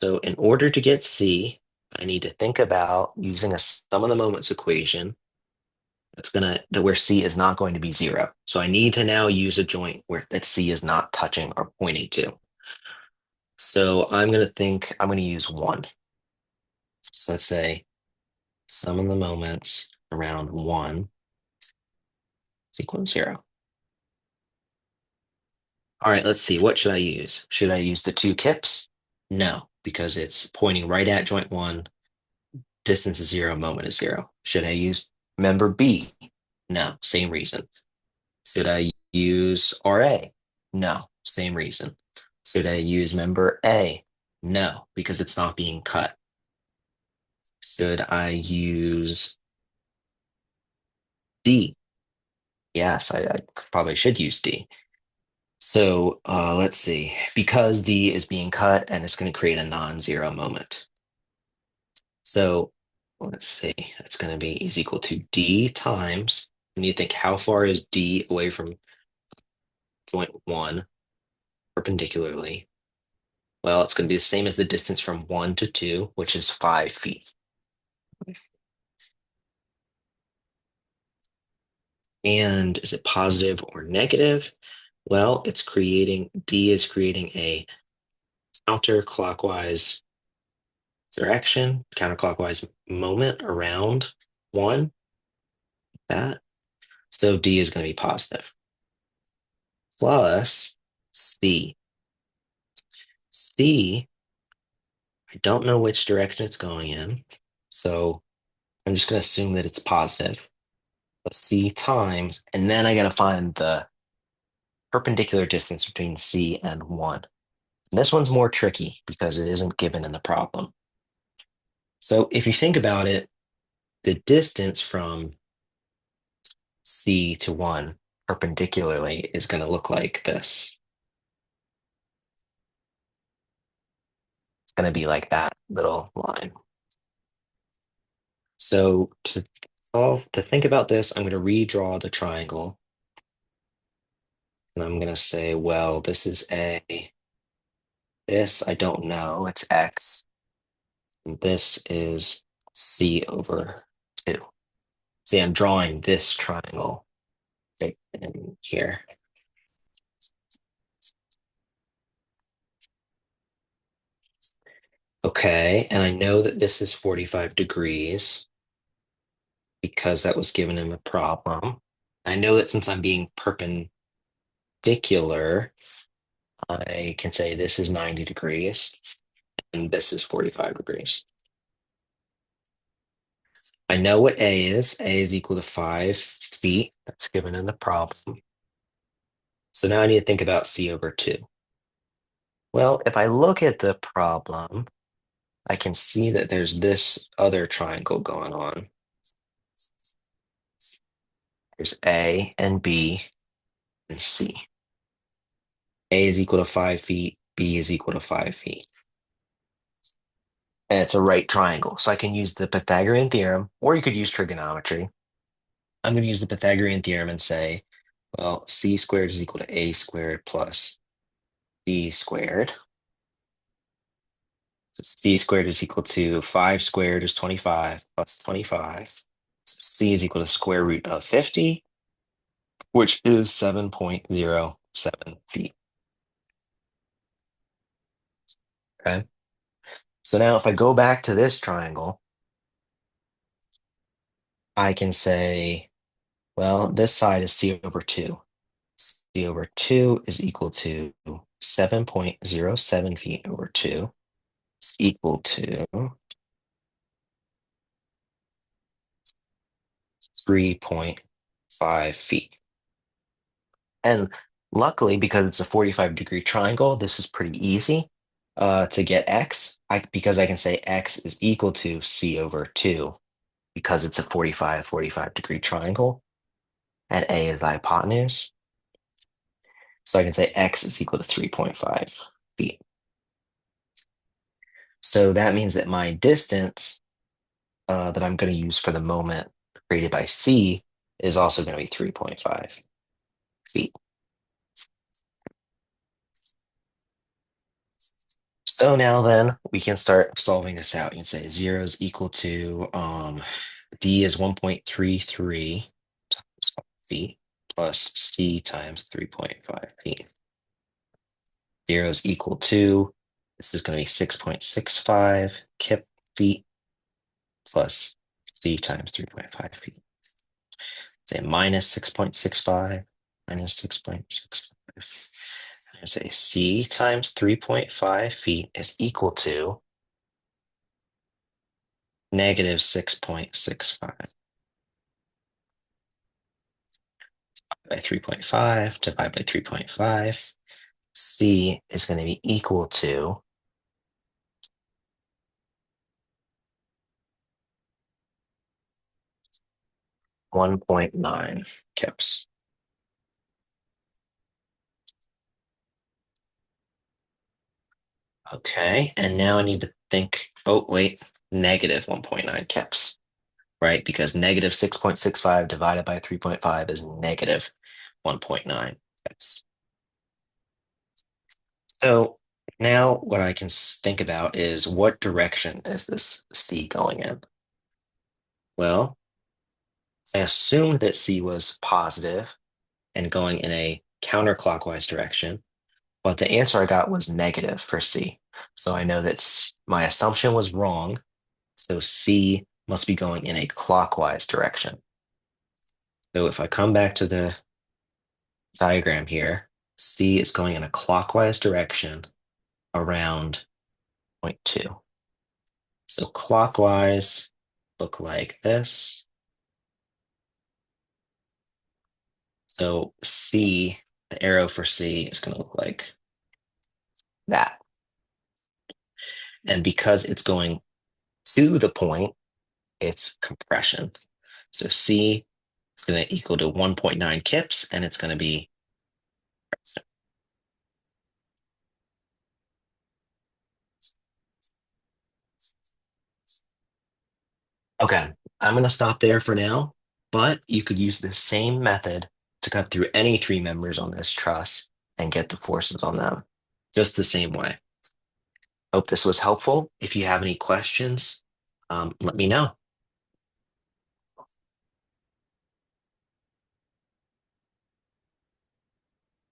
So in order to get C, I need to think about using a sum of the moments equation that where C is not going to be zero. So I need to now use a joint where that C is not touching or pointing to. So I'm gonna use one. So let's say sum of the moments around one is equal to zero. All right, let's see. What should I use? Should I use the two kips? No, because it's pointing right at joint one. Distance is zero, moment is zero. Should I use member B? No, same reason. Should I use RA? No, same reason. Should I use member A? No, because it's not being cut. Should I use D? Yes, I probably should use D. So let's see. Because D is being cut and it's going to create a non-zero moment. So let's see. It's going to be is equal to D times. And you think how far is D away from joint one perpendicularly? Well, it's going to be the same as the distance from 1 to 2, which is 5 feet. And is it positive or negative? Well, D is creating a counterclockwise direction, counterclockwise moment around 1, that. So D is going to be positive. Plus C. C, I don't know which direction it's going in. So I'm just going to assume that it's positive. But C times, and then I got to find the perpendicular distance between C and 1. And this one's more tricky because it isn't given in the problem. So if you think about it, the distance from C to 1 perpendicularly is going to look like this. It's going to be like that little line. So to think about this, I'm going to redraw the triangle. And I'm going to say, well, this is A. This, I don't know. It's X. And this is C over 2. See, I'm drawing this triangle right in here. Okay, and I know that this is 45 degrees because that was given in the problem. I know that since I'm being perpendicular, I can say this is 90 degrees and this is 45 degrees. I know what A is. A is equal to 5 feet. That's given in the problem. So now I need to think about C over 2. Well, if I look at the problem, I can see that there's this other triangle going on. There's A and B and C. A is equal to 5 feet, B is equal to 5 feet. And it's a right triangle. So I can use the Pythagorean theorem, or you could use trigonometry. I'm going to use the Pythagorean theorem and say, well, C squared is equal to A squared plus B squared. So C squared is equal to 5 squared is 25 plus 25. So C is equal to square root of 50, which is 7.07 feet. Okay. So now if I go back to this triangle, I can say, well, this side is C over 2. C over 2 is equal to 7.07 feet over 2 is equal to 3.5 feet. And luckily, because it's a 45-degree triangle, this is pretty easy to get X because I can say X is equal to C over 2 because it's a 45-degree triangle and A is the hypotenuse. So I can say X is equal to 3.5 feet. So that means that my distance that I'm going to use for the moment created by C is also going to be 3.5 feet. So now then we can start solving this out. You can say 0 is equal to D is 1.33 times 5 feet plus C times 3.5 feet. 0 is equal to, this is going to be 6.65 kip feet plus C times 3.5 feet. Say minus 6.65 minus 6.65. I say C times 3.5 feet is equal to negative 6.65 by 3.5 divided by 3.5. C is going to be equal to 1.9 kips. Okay, and now I need to think, oh, wait, negative 1.9 kips, right? Because negative 6.65 divided by 3.5 is negative 1.9 kips. So now what I can think about is what direction is this C going in? Well, I assumed that C was positive and going in a counterclockwise direction, but the answer I got was negative for C. So I know that my assumption was wrong. So C must be going in a clockwise direction. So if I come back to the diagram here, C is going in a clockwise direction around point 2. So clockwise look like this. So C, the arrow for C is going to look like that. And because it's going to the point, it's compression. So C is going to equal to 1.9 kips, and it's going to be. Okay, I'm going to stop there for now, but you could use the same method to cut through any three members on this truss and get the forces on them, just the same way. Hope this was helpful. If you have any questions, let me know.